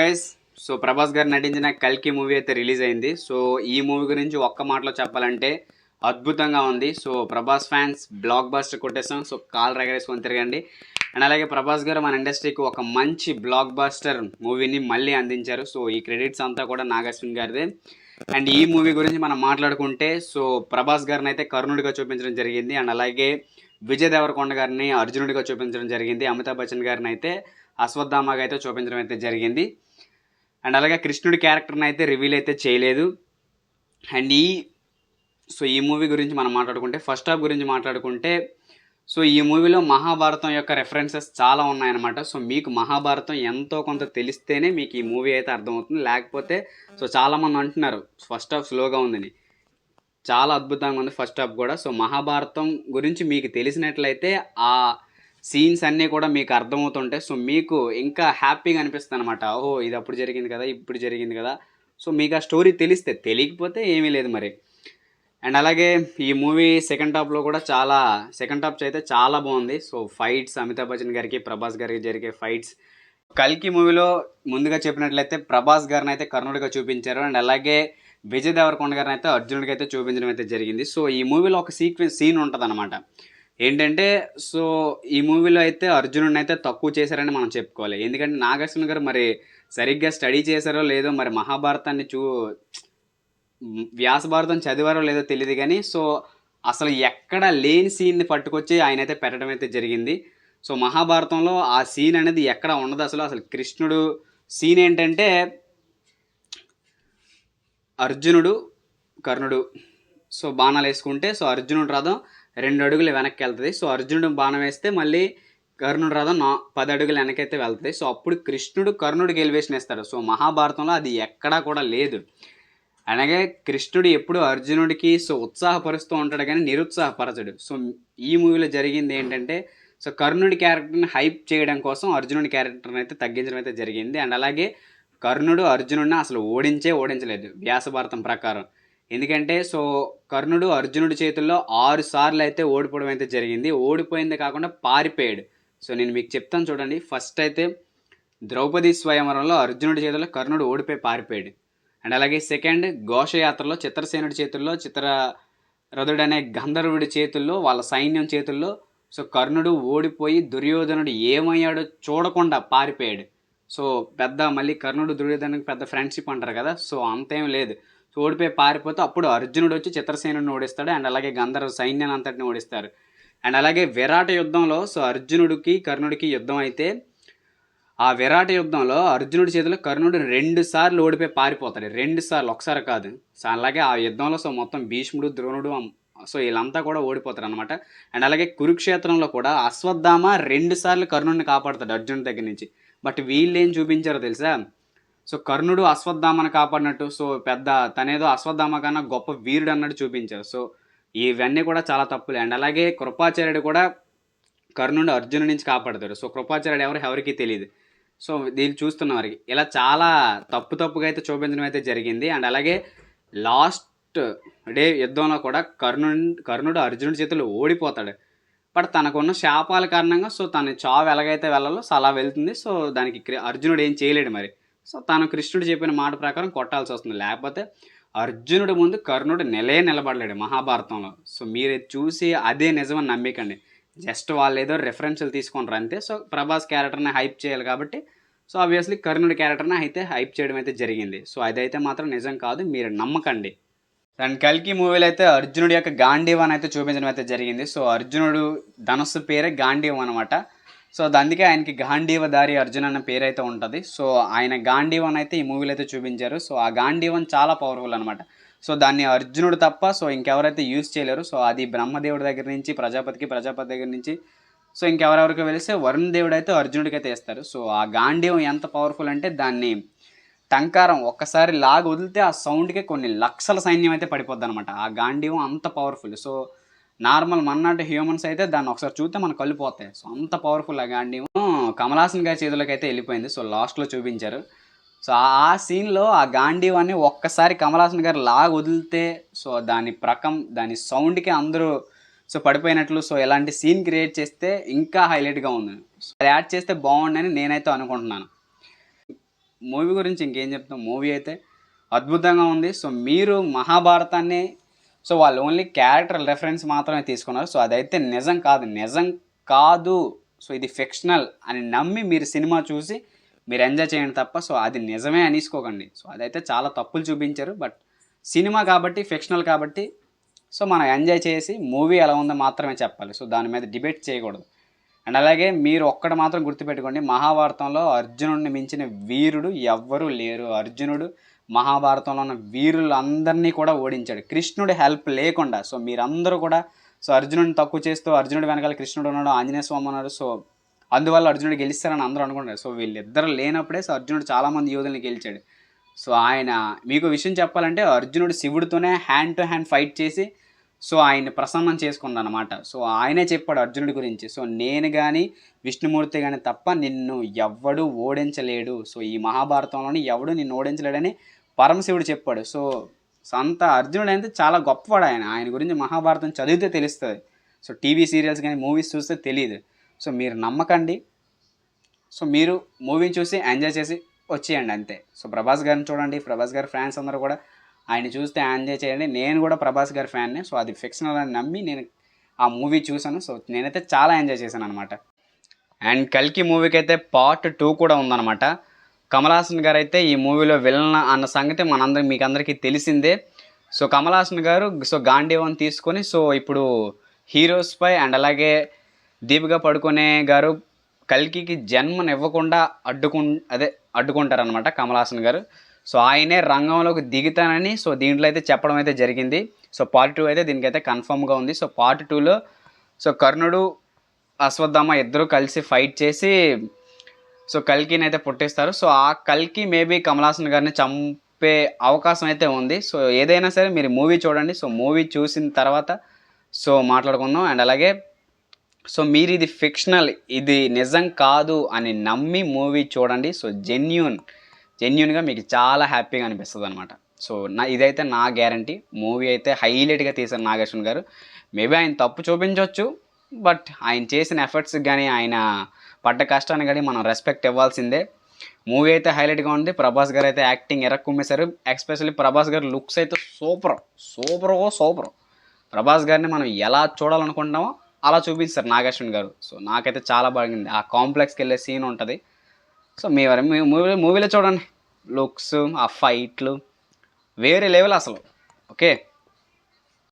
Guys, so Prabhas గారు నటించిన కల్కి మూవీ అయితే రిలీజ్ అయింది. సో ఈ మూవీ గురించి ఒక్క మాటలో చెప్పాలంటే అద్భుతంగా ఉంది. So Prabhas fans blockbuster కొట్టేసాం. సో కాల్ రగరేసుకొని తిరగండి. అండ్ అలాగే ప్రభాస్ గారు మన ఇండస్ట్రీకి ఒక మంచి బ్లాక్ బస్టర్ మూవీని మళ్ళీ అందించారు. సో ఈ క్రెడిట్స్ అంతా కూడా నాగార్జున గారిదే. అండ్ ఈ మూవీ గురించి మనం మాట్లాడుకుంటే సో ప్రభాస్ గారిని అయితే కర్ణుడిగా చూపించడం జరిగింది. అండ్ అలాగే విజయ్ దేవరకొండ గారిని అర్జునుడిగా చూపించడం జరిగింది. అమితాబ్ బచ్చన్ గారిని అయితే అశ్వత్థామగా అయితే చూపించడం అయితే జరిగింది. అండ్ అలాగే కృష్ణుడి క్యారెక్టర్ని అయితే రివీల్ అయితే చేయలేదు. అండ్ ఈ మూవీ గురించి మనం మాట్లాడుకుంటే ఫస్ట్ హాఫ్ గురించి మాట్లాడుకుంటే సో ఈ మూవీలో మహాభారతం యొక్క రెఫరెన్సెస్ చాలా ఉన్నాయన్నమాట. సో మీకు మహాభారతం ఎంతో కొంత తెలిస్తేనే మీకు ఈ మూవీ అయితే అర్థమవుతుంది. లేకపోతే సో చాలామంది అంటున్నారు ఫస్ట్ హాఫ్ స్లోగా ఉందని. చాలా అద్భుతంగా ఉంది ఫస్ట్ హాఫ్ కూడా. సో మహాభారతం గురించి మీకు తెలిసినట్లయితే ఆ సీన్స్ అన్నీ కూడా మీకు అర్థమవుతుంటాయి. సో మీకు ఇంకా హ్యాపీగా అనిపిస్తుంది అనమాట. ఓహో, ఇది అప్పుడు జరిగింది కదా, ఇప్పుడు జరిగింది కదా. సో మీకు ఆ స్టోరీ తెలిస్తే, తెలియకపోతే ఏమీ లేదు మరి. అండ్ అలాగే ఈ మూవీ సెకండ్ హాఫ్లో కూడా సెకండ్ హాఫ్ అయితే చాలా బాగుంది. సో ఫైట్స్, అమితాబ్ బచ్చన్ గారికి ప్రభాస్ గారికి జరిగే ఫైట్స్. కల్కి మూవీలో ముందుగా చెప్పినట్లయితే ప్రభాస్ గారిని అయితే కర్ణుడిగా చూపించారు. అండ్ అలాగే విజయ్ దేవరకొండ గారిని అయితే అర్జునుడికి అయితే చూపించడం అయితే జరిగింది. సో ఈ మూవీలో ఒక సీన్ ఉంటుంది అనమాట. ఏంటంటే సో ఈ మూవీలో అయితే అర్జునుడిని అయితే తక్కువ చేశారని మనం చెప్పుకోవాలి. ఎందుకంటే నాగార్జున గారు మరి సరిగ్గా స్టడీ చేశారో లేదో, మరి మహాభారతాన్ని వ్యాస భారతం చదివారో లేదో తెలియదు కానీ సో అసలు ఎక్కడ లేని సీన్ని పట్టుకొచ్చి ఆయన అయితే పెట్టడం అయితే జరిగింది. సో మహాభారతంలో ఆ సీన్ అనేది ఎక్కడ ఉండదు. అసలు కృష్ణుడు సీన్ ఏంటంటే అర్జునుడు కర్ణుడు సో బాణాలు వేసుకుంటే సో అర్జునుడు రథం 2 అడుగులు వెనక్కి వెళ్తుంది. సో అర్జునుడు బాణం వేస్తే మళ్ళీ కర్ణుడు రథం 10 అడుగులు వెనకైతే వెళ్తుంది. సో అప్పుడు కృష్ణుడు కర్ణుడికి ఎలివేషన్ ఇస్తాడు. సో మహాభారతంలో అది ఎక్కడా కూడా లేదు. అలాగే కృష్ణుడు ఎప్పుడు అర్జునుడికి సో ఉత్సాహపరుస్తూ ఉంటాడు కానీ నిరుత్సాహపరచడు. సో ఈ మూవీలో జరిగింది ఏంటంటే సో కర్ణుడి క్యారెక్టర్ని హైప్ చేయడం కోసం అర్జునుడి క్యారెక్టర్ని అయితే తగ్గించడం అయితే జరిగింది. అండ్ అలాగే కర్ణుడు అర్జునుడిని అసలు ఓడించలేదు వ్యాస భారతం ప్రకారం. ఎందుకంటే సో కర్ణుడు అర్జునుడి చేతుల్లో 6 సార్లు అయితే ఓడిపోవడం అయితే జరిగింది. ఓడిపోయింది కాకుండా పారిపోయాడు. సో నేను మీకు చెప్తాను చూడండి. ఫస్ట్ అయితే ద్రౌపది స్వయంవరంలో అర్జునుడి చేతుల్లో కర్ణుడు ఓడిపోయి పారిపోయాడు. అండ్ అలాగే సెకండ్ ఘోషయాత్రలో చిత్రసేనుడి చేతుల్లో చిత్రరథుడు అనే గంధర్వుడి చేతుల్లో వాళ్ళ సైన్యం చేతుల్లో సో కర్ణుడు ఓడిపోయి దుర్యోధనుడు ఏమయ్యాడో చూడకుండా పారిపోయాడు. సో మళ్ళీ కర్ణుడు దుర్యోధనుడికి పెద్ద ఫ్రెండ్షిప్ అంటారు కదా. సో అంతేం లేదు. సో ఓడిపోయి పారిపోతే అప్పుడు అర్జునుడు వచ్చి చిత్రసేనుడిని ఓడిస్తాడు. అండ్ అలాగే గంధర్వ సైన్యాన్ని అంతటిని ఓడిస్తారు. అండ్ అలాగే విరాట యుద్ధంలో సో అర్జునుడికి కర్ణుడికి యుద్ధం అయితే ఆ విరాట యుద్ధంలో అర్జునుడి చేతిలో కర్ణుడు 2 సార్లు ఓడిపోయి పారిపోతాడు. 2 సార్లు, ఒకసారి కాదు. సో అలాగే ఆ యుద్ధంలో సో మొత్తం భీష్ముడు, ద్రోణుడు సో వీళ్ళంతా కూడా ఓడిపోతారు అనమాట. అండ్ అలాగే కురుక్షేత్రంలో కూడా అశ్వత్థామ 2 సార్లు కర్ణుడిని కాపాడుతాడు అర్జునుడి దగ్గర నుంచి. బట్ వీళ్ళు ఏం చూపించారో తెలుసా? సో కర్ణుడు అశ్వత్థామను కాపాడినట్టు, సో తనేదో అశ్వత్థామ కన్నా గొప్ప వీరుడు అన్నట్టు చూపించారు. సో ఇవన్నీ కూడా చాలా తప్పులే. అండ్ అలాగే కృపాచార్యుడు కూడా కర్ణుడు అర్జునుడి నుంచి కాపాడతాడు. సో కృపాచార్యుడు ఎవరికి తెలియదు. సో దీన్ని చూస్తున్న వారికి ఇలా చాలా తప్పుగా అయితే చూపించడం అయితే జరిగింది. అండ్ అలాగే లాస్ట్ డే యుద్ధంలో కూడా కర్ణుడు అర్జునుడి చేతులు ఓడిపోతాడు. బట్ తనకున్న శాపాల కారణంగా సో తన చావు ఎలాగైతే వెళ్ళాలో సో అలా వెళ్తుంది. సో దానికి అర్జునుడు ఏం చేయలేడు మరి. సో తను కృష్ణుడు చెప్పిన మాట ప్రకారం కొట్టాల్సి వస్తుంది. లేకపోతే అర్జునుడు ముందు కర్ణుడు నిలబడలేడు మహాభారతంలో. సో మీరు చూసి అదే నిజమని నమ్మికండి. జస్ట్ వాళ్ళు ఏదో రెఫరెన్స్లు తీసుకుంటారు అంతే. సో ప్రభాస్ క్యారెక్టర్ని హైప్ చేయాలి కాబట్టి సో ఆబ్వియస్లీ కర్ణుడి క్యారెక్టర్ని అయితే హైప్ చేయడం అయితే జరిగింది. సో అదైతే మాత్రం నిజం కాదు, మీరు నమ్మకండి. అండ్ కల్కి మూవీలో అయితే అర్జునుడి యొక్క గాంధీవం అయితే చూపించడం అయితే జరిగింది. సో అర్జునుడు ధనస్సు పేరే గాంధీవం అనమాట. సో అందుకే ఆయనకి గాంధీవధారి అర్జున్ అన్న పేరు అయితే ఉంటుంది. సో ఆయన గాంధీవం అయితే ఈ మూవీలో అయితే చూపించారు. సో ఆ గాంధీవం చాలా పవర్ఫుల్ అనమాట. సో దాన్ని అర్జునుడు తప్ప సో ఇంకెవరైతే యూజ్ చేయలేరు. సో అది బ్రహ్మదేవుడి దగ్గర నుంచి ప్రజాపతి దగ్గర నుంచి సో ఇంకెవరెవరికి వెలిస్తే వరుణ్ దేవుడు అయితే అర్జునుడికి అయితే ఇస్తారు. సో ఆ గాంధీవం ఎంత పవర్ఫుల్ అంటే దాన్ని టంకారం ఒక్కసారి లాగి వదిలితే ఆ సౌండ్కే కొన్ని లక్షల సైన్యం అయితే పడిపోద్ది అనమాట. ఆ గాంధీవం అంత పవర్ఫుల్. సో నార్మల్ మన్నాటి హ్యూమన్స్ అయితే దాన్ని ఒకసారి చూస్తే మనకు కలిపోతాయి. సో అంత పవర్ఫుల్ ఆ గాంధీవం. కమల్ హాసన్ గారి చేతులకు అయితే వెళ్ళిపోయింది. సో లాస్ట్లో చూపించారు. సో ఆ సీన్లో ఆ గాంధీవాన్ని ఒక్కసారి కమల్ హాసన్ గారు లాగా వదిలితే సో దాని సౌండ్కి అందరూ సో పడిపోయినట్లు సో ఇలాంటి సీన్ క్రియేట్ చేస్తే ఇంకా హైలైట్గా ఉంది. సో అది యాడ్ చేస్తే బాగుండని నేనైతే అనుకుంటున్నాను. మూవీ గురించి ఇంకేం చెప్తాం, మూవీ అయితే అద్భుతంగా ఉంది. సో మీరు మహాభారతాన్ని సో వాళ్ళు ఓన్లీ క్యారెక్టర్ రెఫరెన్స్ మాత్రమే తీసుకున్నారు. సో అదైతే నిజం కాదు, నిజం కాదు, సో ఇది ఫిక్షనల్ అని నమ్మి మీరు సినిమా చూసి మీరు ఎంజాయ్ చేయండి తప్ప సో అది నిజమే అనేసుకోకండి. సో అదైతే చాలా తప్పులు చూపించారు. బట్ సినిమా కాబట్టి, ఫిక్షనల్ కాబట్టి సో మనం ఎంజాయ్ చేసి మూవీ ఎలా ఉందో మాత్రమే చెప్పాలి. సో దాని మీద డిబేట్ చేయకూడదు. అండ్ అలాగే మీరు ఒక్కటి మాత్రం గుర్తుపెట్టుకోండి, మహాభారతంలో అర్జునుడిని మించిన వీరుడు ఎవ్వరూ లేరు. అర్జునుడు మహాభారతంలో ఉన్న వీరులందరినీ కూడా ఓడించాడు కృష్ణుడి హెల్ప్ లేకుండా. సో మీరందరూ కూడా సో అర్జునుడిని తక్కువ చేస్తూ అర్జునుడి వెనకాల కృష్ణుడు ఉన్నాడు, ఆంజనేయ స్వామి ఉన్నాడు, సో అందువల్ల అర్జునుడు గెలిస్తారని అందరూ అనుకుంటారు. సో వీళ్ళిద్దరు లేనప్పుడే సో అర్జునుడు చాలామంది యోధుల్ని గెలిచాడు. సో ఆయన మీకు విషయం చెప్పాలంటే అర్జునుడు శివుడితోనే హ్యాండ్ టు హ్యాండ్ ఫైట్ చేసి సో ఆయన్ని ప్రసన్నం చేసుకున్నాడు అనమాట. సో ఆయనే చెప్పాడు అర్జునుడి గురించి, సో నేను కానీ విష్ణుమూర్తి కానీ తప్ప నిన్ను ఎవ్వడు ఓడించలేడు, సో ఈ మహాభారతంలోని ఎవడు నిన్ను ఓడించలేడని పరమశివుడు చెప్పాడు. సో అంత అర్జునుడు అయితే చాలా గొప్పవాడు. ఆయన గురించి మహాభారతం చదివితే తెలుస్తుంది. సో టీవీ సీరియల్స్ కానీ మూవీస్ చూస్తే తెలియదు. సో మీరు నమ్మకండి, సో మీరు మూవీని చూసి ఎంజాయ్ చేసి వచ్చేయండి అంతే. సో ప్రభాస్ గారిని చూడండి, ప్రభాస్ గారి ఫ్యాన్స్ అందరూ కూడా ఆయన చూస్తే ఎంజాయ్ చేయండి. నేను కూడా ప్రభాస్ గారి ఫ్యాన్నే. సో అది ఫిక్షనల్ అని నమ్మి నేను ఆ మూవీ చూశాను. సో నేనైతే చాలా ఎంజాయ్ చేశాను అనమాట. అండ్ కల్కి మూవీకి అయితే పార్ట్ 2 కూడా ఉందన్నమాట. కమల్ హాసన్ గారు అయితే ఈ మూవీలో విలన్ అన్న సంగతి మీకు అందరికీ తెలిసిందే. సో కమల్ హాసన్ గారు సో గాంధీవన్ తీసుకొని సో ఇప్పుడు హీరోస్పై అండ్ అలాగే దీపికా పడుకునే గారు కల్కికి జన్మనివ్వకుండా అడ్డుకుంటారనమాట కమల్ హాసన్ గారు. సో ఆయనే రంగంలోకి దిగుతానని సో దీంట్లో అయితే చెప్పడం అయితే జరిగింది. సో పార్ట్ 2 అయితే దీనికైతే కన్ఫర్మ్గా ఉంది. సో పార్ట్ 2లో సో కర్ణుడు అశ్వత్థామ ఇద్దరు కలిసి ఫైట్ చేసి సో కల్కిని అయితే పుట్టిస్తారు. సో ఆ కల్కి మేబీ కమల్ హాసన్ గారిని చంపే అవకాశం అయితే ఉంది. సో ఏదైనా సరే మీరు మూవీ చూడండి. సో మూవీ చూసిన తర్వాత సో మాట్లాడుకుందాం. అండ్ అలాగే సో మీరు ఇది ఫిక్షనల్, ఇది నిజం కాదు అని నమ్మి మూవీ చూడండి. సో జెన్యూన్గా మీకు చాలా హ్యాపీగా అనిపిస్తుంది అనమాట. సో ఇదైతే నా గ్యారంటీ. మూవీ అయితే హైలైట్గా తీశారు నాగేశ్వన్ గారు. మేబీ ఆయన తప్పు చూపించవచ్చు, బట్ ఆయన చేసిన ఎఫర్ట్స్కి కానీ ఆయన పడ్డ కష్టాన్ని కానీ మనం రెస్పెక్ట్ ఇవ్వాల్సిందే. మూవీ అయితే హైలైట్గా ఉంది. ప్రభాస్ గారు అయితే యాక్టింగ్ ఎరక్కుమ్మేశారు. ఎస్పెషల్లీ ప్రభాస్ గారు లుక్స్ అయితే సూపర్. ప్రభాస్ గారిని మనం ఎలా చూడాలనుకుంటున్నామో అలా చూపిస్తారు నాగేశ్వన్ గారు. సో నాకైతే చాలా బాగుంది. ఆ కాంప్లెక్స్కి వెళ్ళే సీన్ ఉంటుంది. సో మూవీలో చూడండి, లుక్స్, ఆ ఫైట్లు వేరే లెవెల్ అసలు. ఓకే.